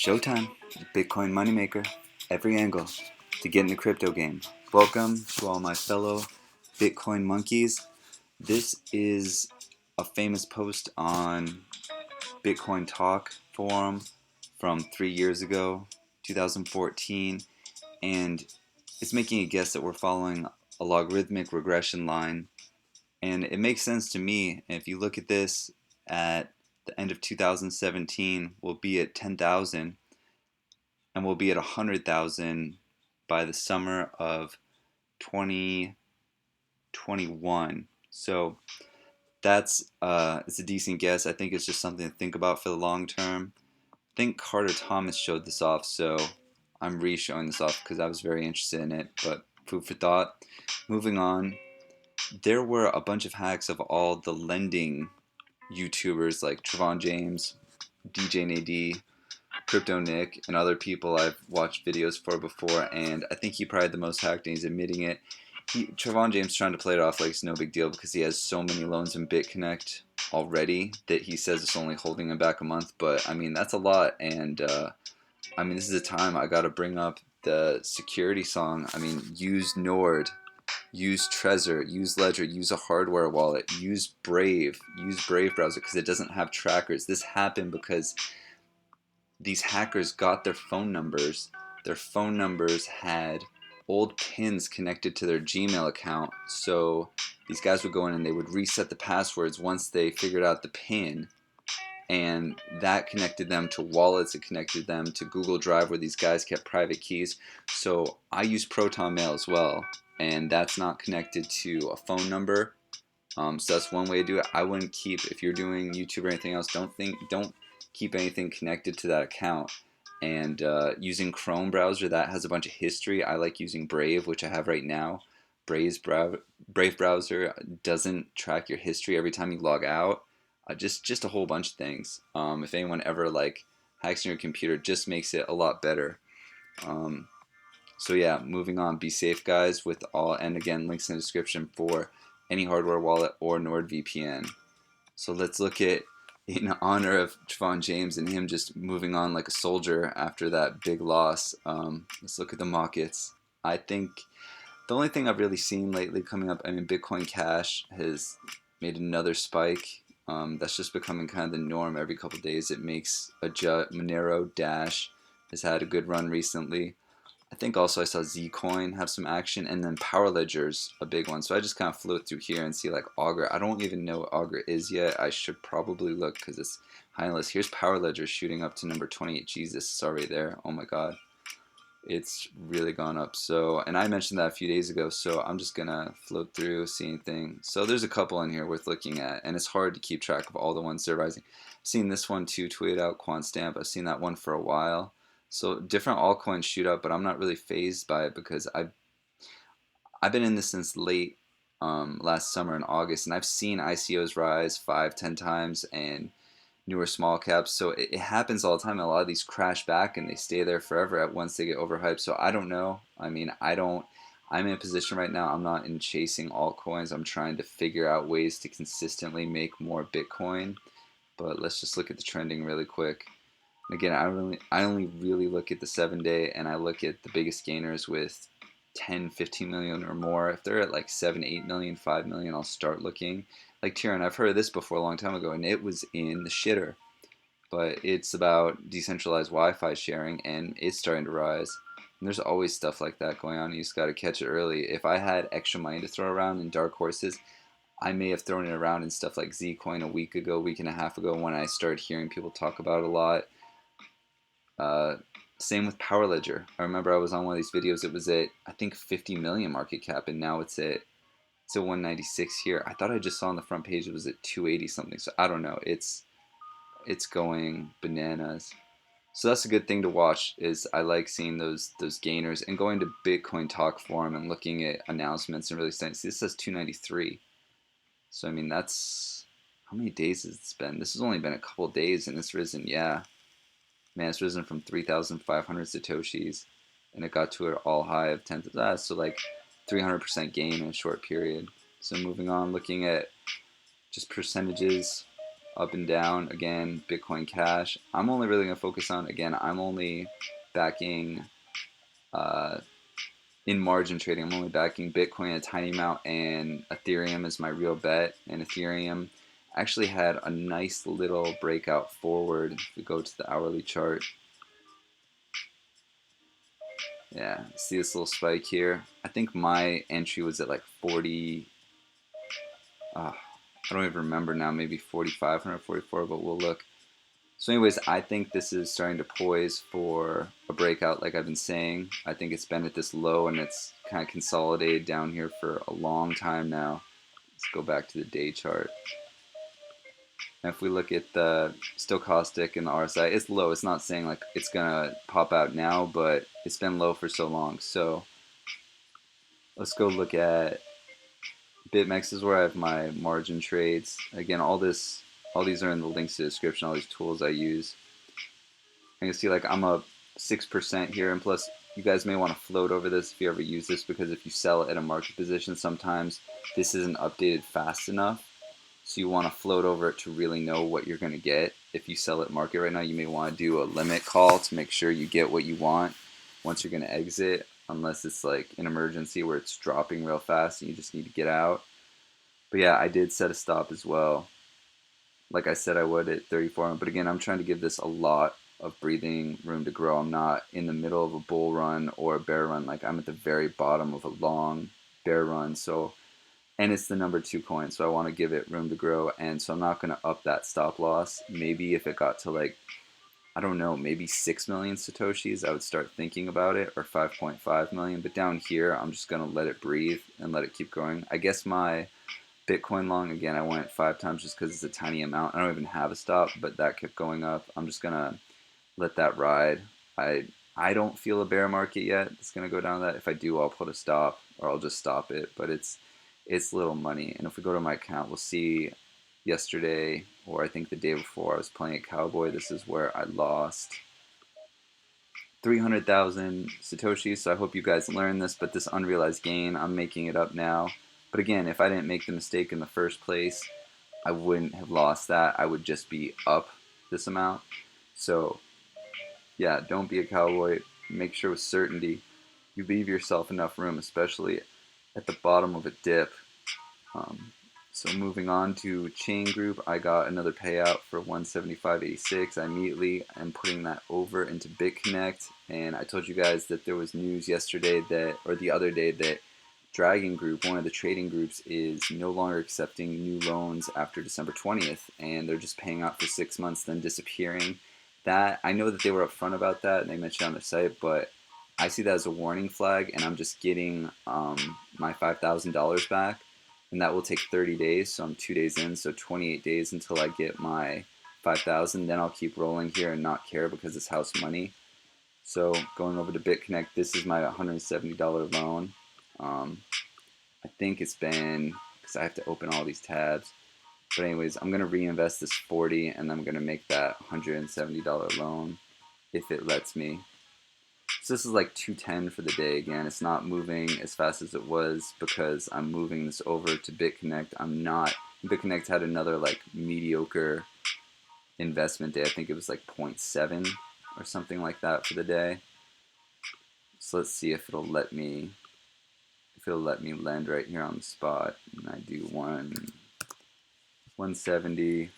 Showtime, Bitcoin moneymaker, every angle to get in the crypto game. Welcome to all my fellow Bitcoin monkeys. This is a famous post on Bitcoin Talk forum from 3 years ago, 2014, and it's making a guess that we're following a logarithmic regression line. And it makes sense to me. If you look at this at the end of 2017, we'll be at 10,000 and we'll be at 100,000 by the summer of 2021. So that's it's a decent guess. I think it's just something to think about for the long term. I think Carter Thomas showed this off, so I'm re-showing this off because I was very interested in it, but food for thought. Moving on, there were a bunch of hacks of all the lending YouTubers like Trevon James, DJ NAD, Crypto Nick, and other people I've watched videos for before, and I think he probably had the most hacked, and he's admitting it. Trevon James trying to play it off like it's no big deal because he has so many loans in Bitconnect already that he says it's only holding him back a month, but I mean that's a lot, and I mean this is a time I gotta bring up the security song. I mean, use Nord, use TREZOR, use Ledger, use a hardware wallet, use Brave browser because it doesn't have trackers. This happened because these hackers got their phone numbers. Their phone numbers had old pins connected to their Gmail account, so these guys would go in and they would reset the passwords once they figured out the pin, and that connected them to wallets. It connected them to Google Drive where these guys kept private keys. So I use Proton Mail as well, and that's not connected to a phone number. So that's one way to do it. I wouldn't keep, if you're doing YouTube or anything else, don't keep anything connected to that account. And using Chrome browser, that has a bunch of history. I like using Brave, which I have right now. Brave browser doesn't track your history every time you log out. Just a whole bunch of things. If anyone ever like hacks in your computer, just makes it a lot better. So yeah, moving on. Be safe, guys. With all, and again, links in the description for any hardware wallet or NordVPN. So let's look at, in honor of Trevon James and him just moving on like a soldier after that big loss, let's look at the markets. I think the only thing I've really seen lately coming up, I mean, Bitcoin Cash has made another spike. That's just becoming kind of the norm. Every couple of days it makes a Monero Dash has had a good run recently. I think also I saw Zcoin have some action, and then Power Ledger's a big one. So I just kind of flew through here and see like Augur. I don't even know what Augur is yet. I should probably look because it's high on the list. Here's Power Ledger shooting up to number 28. Jesus, sorry there. Oh my God, it's really gone up. So, and I mentioned that a few days ago. So I'm just gonna float through, see anything. So there's a couple in here worth looking at, and it's hard to keep track of all the ones that are rising. I've seen this one too, tweeted out, Quant Stamp. I've seen that one for a while. So different altcoins shoot up, but I'm not really phased by it because I've been in this since late last summer in August, and I've seen ICOs rise 5, 10 times and newer small caps. So it happens all the time. A lot of these crash back and they stay there forever at once they get overhyped. So I don't know. I mean, I'm in a position right now. I'm not in chasing altcoins. I'm trying to figure out ways to consistently make more Bitcoin. But let's just look at the trending really quick. Again, I only really look at the 7-day, and I look at the biggest gainers with 10, 15 million or more. If they're at like 7, 8 million, 5 million, I'll start looking. Like Tyrion, I've heard of this before a long time ago, and it was in the shitter. But it's about decentralized Wi-Fi sharing, and it's starting to rise. And there's always stuff like that going on. You just got to catch it early. If I had extra money to throw around in dark horses, I may have thrown it around in stuff like Zcoin a week and a half ago when I started hearing people talk about it a lot. Same with Power Ledger. I remember I was on one of these videos. It was at I think 50 million market cap, and now it's at 196 here. I thought I just saw on the front page it was at 280 something. So I don't know. It's going bananas. So that's a good thing to watch. Is I like seeing those gainers and going to Bitcoin Talk forum and looking at announcements and really saying, see, this says 293. So I mean that's how many days has it been? This has only been a couple of days and it's risen. Yeah. Man, it's risen from 3,500 Satoshis, and it got to an all high of 10. So like 300% gain in a short period. So moving on, looking at just percentages. up and down. Again, Bitcoin Cash. I'm only really going to focus on, again, I'm only backing in margin trading. I'm only backing Bitcoin a tiny amount, and Ethereum is my real bet. And Ethereum actually had a nice little breakout forward. If we go to the hourly chart, yeah, see this little spike here? I think my entry was at like 40, I don't even remember now, maybe 4,500, 44, but we'll look. So anyways, I think this is starting to poise for a breakout like I've been saying. I think it's been at this low and it's kind of consolidated down here for a long time now. Let's go back to the day chart. And if we look at the stochastic and the RSI, it's low. It's not saying like it's gonna pop out now, but it's been low for so long. So let's go look at BitMEX. Is where I have my margin trades. Again, all these are in the links to the description, all these tools I use. And you see like I'm up 6% here, and plus you guys may want to float over this if you ever use this, because if you sell it at a market position, sometimes this isn't updated fast enough. So you want to float over it to really know what you're going to get. If you sell at market right now, you may want to do a limit call to make sure you get what you want once you're going to exit, unless it's like an emergency where it's dropping real fast and you just need to get out. But yeah, I did set a stop as well, like I said I would, at 34. But again, I'm trying to give this a lot of breathing room to grow. I'm not in the middle of a bull run or a bear run. Like I'm at the very bottom of a long bear run. So, and it's the number 2 coin, so I want to give it room to grow. And so I'm not going to up that stop loss. Maybe if it got to like, I don't know, maybe 6 million Satoshis, I would start thinking about it, or 5.5 million. But down here, I'm just going to let it breathe and let it keep going. I guess my Bitcoin long, again, I went 5 times just because it's a tiny amount. I don't even have a stop, but that kept going up. I'm just going to let that ride. I don't feel a bear market yet. It's going to go down that. If I do, I'll put a stop, or I'll just stop it. But it's little money. And if we go to my account, we'll see yesterday, or I think the day before, I was playing a cowboy. This is where I lost 300,000 Satoshis. So I hope you guys learned this, but this unrealized gain, I'm making it up now. But again, if I didn't make the mistake in the first place, I wouldn't have lost that. I would just be up this amount. So yeah, don't be a cowboy. Make sure with certainty you leave yourself enough room, especially at the bottom of a dip. So moving on to Chain.Group, I got another payout for 175.86. I immediately am putting that over into Bitconnect, and I told you guys that there was news yesterday that, or the other day, that Dragon Group, one of the trading groups, is no longer accepting new loans after December 20th, and they're just paying out for 6 months, then disappearing. That, I know that they were upfront about that, and they mentioned it on their site, but I see that as a warning flag, and I'm just getting my $5,000 back, and that will take 30 days, so I'm 2 days in, so 28 days until I get my 5,000. Then I'll keep rolling here and not care because it's house money. So going over to Bitconnect, this is my $170 loan. I think it's been, because I have to open all these tabs, but anyways, I'm going to reinvest this 40, and I'm going to make that $170 loan if it lets me. So this is like 210 for the day. Again, it's not moving as fast as it was because I'm moving this over to Bitconnect. Bitconnect had another like mediocre investment day. I think it was like 0.7 or something like that for the day. So let's see if it'll let me lend right here on the spot. And I do 170.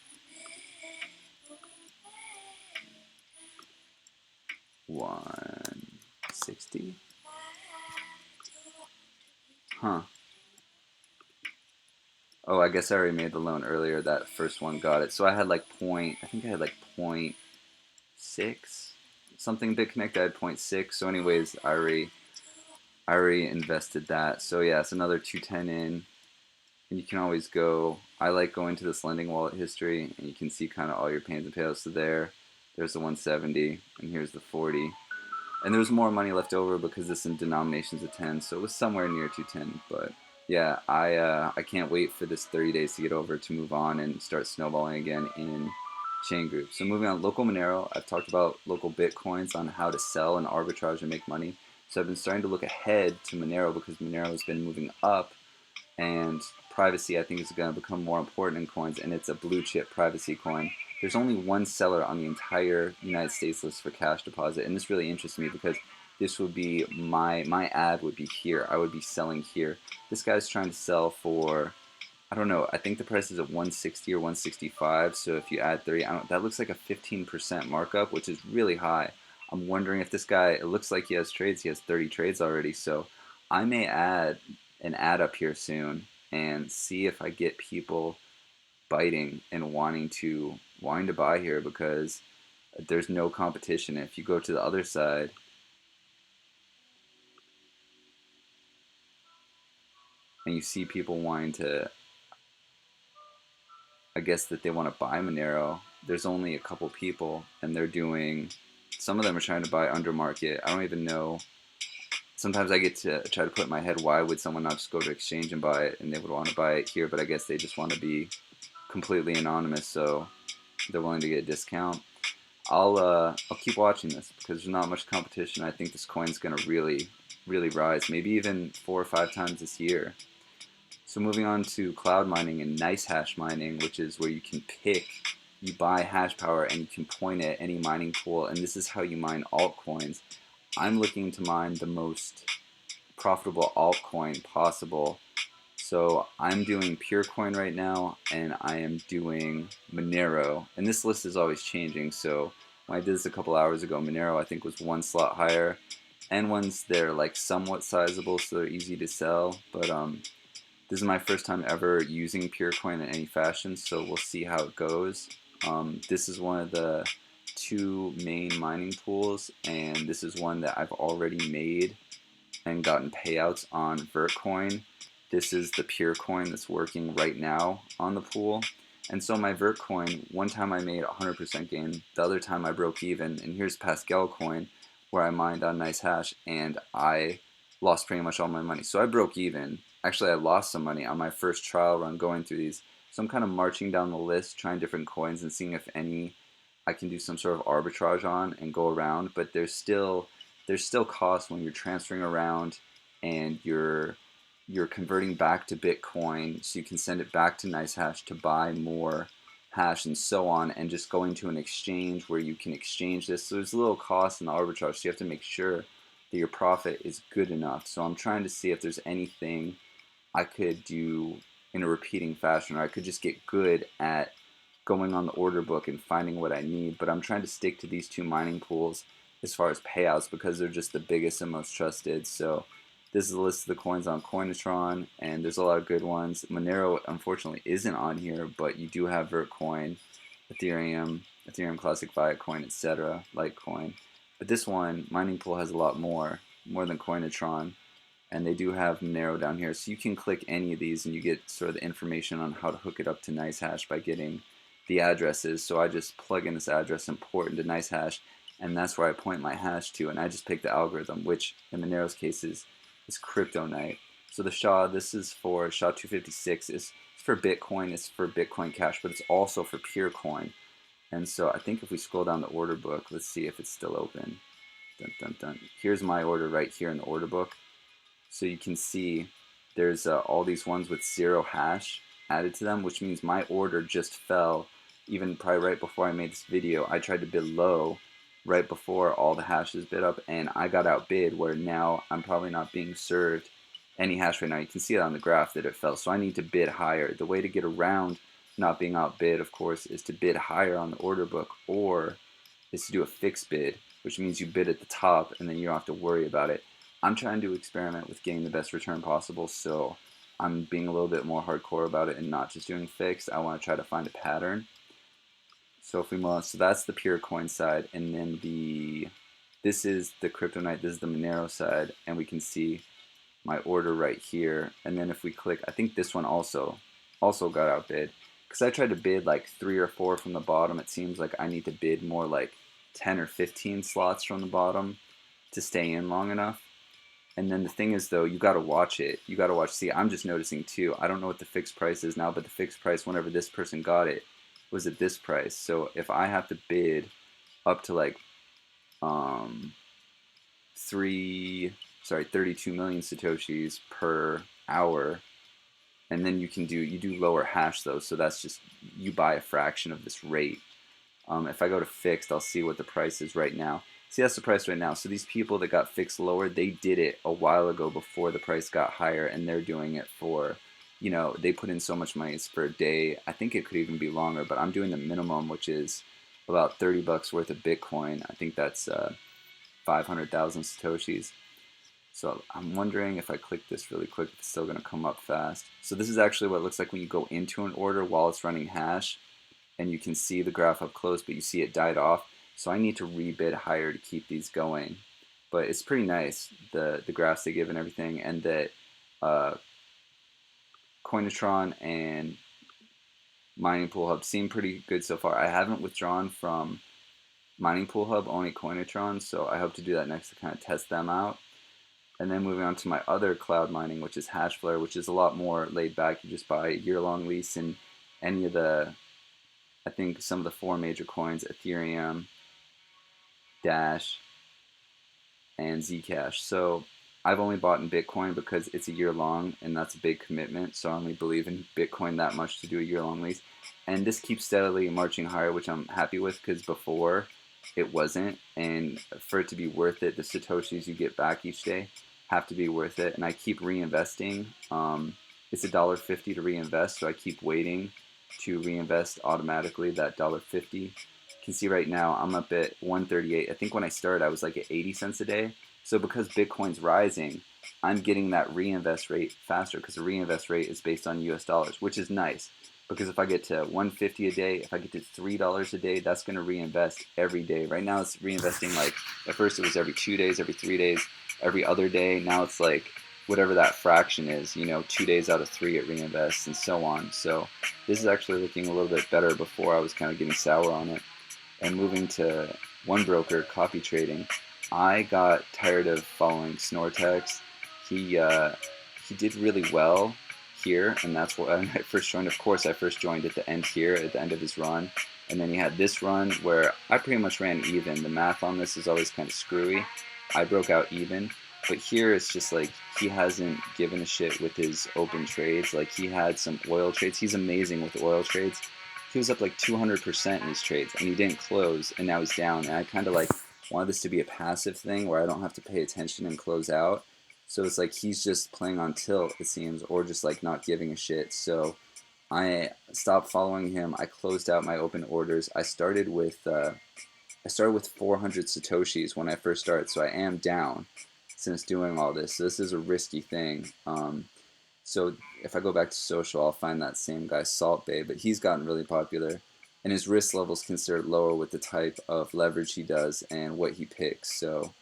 160. Huh. Oh, I guess I already made the loan earlier. That first one got it. So I had like I think I had like 0.6 something. Bitconnect, I had 0.6. So anyways, I already invested that. So yeah, it's another 210 in. And you can always go, I like going to this lending wallet history, and you can see kind of all your pains and payouts. So there's the 170, and here's the 40. And there was more money left over because this in denominations of 10, so it was somewhere near 210. But yeah, I can't wait for this 30 days to get over to move on and start snowballing again in Chain.Group. So moving on, local Monero. I've talked about local Bitcoins on how to sell and arbitrage and make money. So I've been starting to look ahead to Monero because Monero has been moving up, and privacy I think is going to become more important in coins, and it's a blue chip privacy coin. There's only one seller on the entire United States list for cash deposit, and this really interests me because this would be my ad would be here. I would be selling here. This guy's trying to sell for, I don't know, I think the price is at 160 or 165, so if you add 30, that looks like a 15% markup, which is really high. I'm wondering if this guy, it looks like he has trades, he has 30 trades already, so I may add an ad up here soon and see if I get people biting and wanting to buy here, because there's no competition. If you go to the other side, and you see people wanting to, I guess that they want to buy Monero, there's only a couple people, and they're doing, some of them are trying to buy under market. I don't even know. Sometimes I get to try to put in my head, why would someone not just go to exchange and buy it, and they would want to buy it here, but I guess they just want to be completely anonymous, so they're willing to get a discount. I'll keep watching this because there's not much competition. I think this coin's gonna really rise, maybe even 4 or 5 times this year. So moving on to cloud mining and nice hash mining, which is where you can pick, you buy hash power and you can point it at any mining pool, and this is how you mine altcoins. I'm looking to mine the most profitable altcoin possible. So I'm doing Purecoin right now, and I am doing Monero, and this list is always changing. So when I did this a couple hours ago, Monero I think was 1 slot higher, and ones they're like somewhat sizable, so they're easy to sell. But this is my first time ever using Purecoin in any fashion, so we'll see how it goes. This is one of the 2 main mining pools, and this is one that I've already made and gotten payouts on Vertcoin. This is the Purecoin that's working right now on the pool. And so my Vertcoin, one time I made 100% gain, the other time I broke even, and here's Pascal coin where I mined on nice hash and I lost pretty much all my money. So I broke even. Actually, I lost some money on my first trial run going through these. So I'm kind of marching down the list, trying different coins and seeing if any I can do some sort of arbitrage on and go around, but there's still costs when you're transferring around and you're converting back to Bitcoin, so you can send it back to NiceHash to buy more hash and so on, and just going to an exchange where you can exchange this. So there's a little cost in the arbitrage, so you have to make sure that your profit is good enough. So I'm trying to see if there's anything I could do in a repeating fashion, or I could just get good at going on the order book and finding what I need. But I'm trying to stick to these 2 mining pools as far as payouts because they're just the biggest and most trusted. So this is a list of the coins on Coinatron, and there's a lot of good ones. Monero, unfortunately, isn't on here, but you do have Vertcoin, Ethereum Classic Viacoin, etc., Litecoin. But this one, mining pool, has a lot more than Coinatron, and they do have Monero down here. So you can click any of these, and you get sort of the information on how to hook it up to NiceHash by getting the addresses. So I just plug in this address and port into NiceHash, and that's where I point my hash to, and I just pick the algorithm, which in Monero's case is CryptoNight. So the SHA, this is for SHA-256, it's for Bitcoin, it's for Bitcoin Cash, but it's also for Purecoin. And so I think if we scroll down the order book, let's see if it's still open. Dun, dun, dun. Here's my order right here in the order book. So you can see there's all these ones with 0 hash added to them, which means my order just fell even probably right before I made this video. I tried to bid low right before all the hashes bid up, and I got outbid, where now I'm probably not being served any hash right now. You can see it on the graph that it fell, so I need to bid higher. The way to get around not being outbid, of course, is to bid higher on the order book, or is to do a fixed bid, which means you bid at the top and then you don't have to worry about it. I'm trying to experiment with getting the best return possible, so I'm being a little bit more hardcore about it and not just doing fixed. I want to try to find a pattern. So if we move on, so that's the Purecoin side, and then this is the CryptoNight, this is the Monero side, and we can see my order right here. And then if we click, I think this one also got outbid, because I tried to bid like 3 or 4 from the bottom. It seems like I need to bid more like 10 or 15 slots from the bottom to stay in long enough. And then the thing is, though, you got to watch it. You got to watch. See, I'm just noticing too. I don't know what the fixed price is now, but the fixed price whenever this person got it was at this price. So if I have to bid up to like 32 million satoshis per hour, and then you do lower hash though, so that's just you buy a fraction of this rate. If I go to fixed, I'll see what the price is right now. See, that's the price right now. So these people that got fixed lower, they did it a while ago before the price got higher, and they're doing it for, you know, they put in so much money. It's for a day. I think it could even be longer, but I'm doing the minimum, which is about 30 bucks worth of Bitcoin. I think that's 500,000 Satoshis. So I'm wondering if I click this really quick, if it's still going to come up fast. So this is actually what it looks like when you go into an order while it's running hash, and you can see the graph up close, but you see it died off. So I need to rebid higher to keep these going. But it's pretty nice, the graphs they give and everything, and that Coinatron and Mining Pool Hub seem pretty good so far. I haven't withdrawn from Mining Pool Hub, only Coinatron, so I hope to do that next to kind of test them out. And then moving on to my other cloud mining, which is HASHFLARE, which is a lot more laid back. You just buy a year-long lease in any of the, I think some of the 4 major coins, Ethereum, Dash, and Zcash. So I've only bought in Bitcoin because it's a year long, and that's a big commitment. So I only believe in Bitcoin that much to do a year-long lease. And this keeps steadily marching higher, which I'm happy with, because before it wasn't. And for it to be worth it, the Satoshis you get back each day have to be worth it. And I keep reinvesting. It's $1.50 to reinvest, so I keep waiting to reinvest automatically that $1.50. You can see right now I'm up at 138. I think when I started I was like at 80 cents a day. So because Bitcoin's rising, I'm getting that reinvest rate faster, because the reinvest rate is based on US dollars, which is nice. Because if I get to 150 a day, if I get to $3 a day, that's going to reinvest every day. Right now it's reinvesting, like at first it was every 2 days, every 3 days, every other day. Now it's like whatever that fraction is, you know, 2 days out of 3 it reinvests, and so on. So this is actually looking a little bit better. Before I was kind of getting sour on it. And moving to one broker, copy trading, I got tired of following Snortex. He did really well here, and that's when I first joined. Of course, I first joined at the end here, at the end of his run. And then he had this run where I pretty much ran even. The math on this is always kind of screwy. I broke out even. But here it's just like he hasn't given a shit with his open trades. Like he had some oil trades. He's amazing with oil trades. He was up like 200% in his trades, and he didn't close, and now he's down. And I kind of like wanted this to be a passive thing where I don't have to pay attention and close out. So it's like he's just playing on tilt, it seems, or just like not giving a shit. So I stopped following him. I closed out my open orders. I started with 400 Satoshis when I first started, so I am down since doing all this. So this is a risky thing. So if I go back to social, I'll find that same guy, Salt Bay, but he's gotten really popular, and his risk level is considered lower with the type of leverage he does and what he picks. So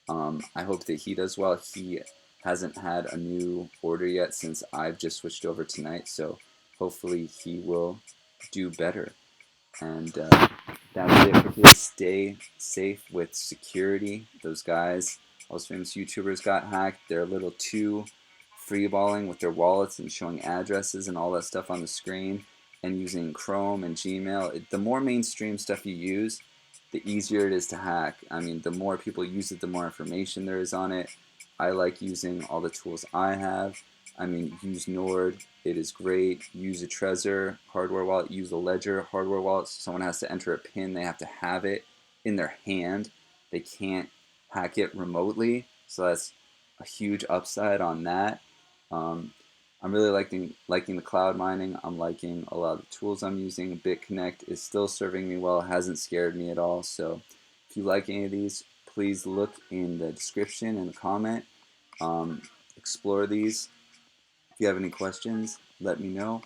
I hope that he does well. He hasn't had a new order yet since I've just switched over tonight, so hopefully he will do better. And that's it for today. Stay safe with security. Those guys, those famous YouTubers got hacked. They're a little too freeballing with their wallets and showing addresses and all that stuff on the screen, and using Chrome and Gmail. The more mainstream stuff you use, the easier it is to hack. I mean, the more people use it, the more information there is on it. I like using all the tools I have. I mean, use Nord, it is great. Use a TREZOR hardware wallet, use a Ledger hardware wallet. So someone has to enter a PIN, they have to have it in their hand. They can't hack it remotely. So that's a huge upside on that. I'm really liking the cloud mining. I'm liking a lot of the tools I'm using. Bitconnect is still serving me well. It hasn't scared me at all. So if you like any of these, please look in the description and the comment. Explore these. If you have any questions, let me know.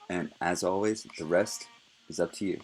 And as always, the rest is up to you.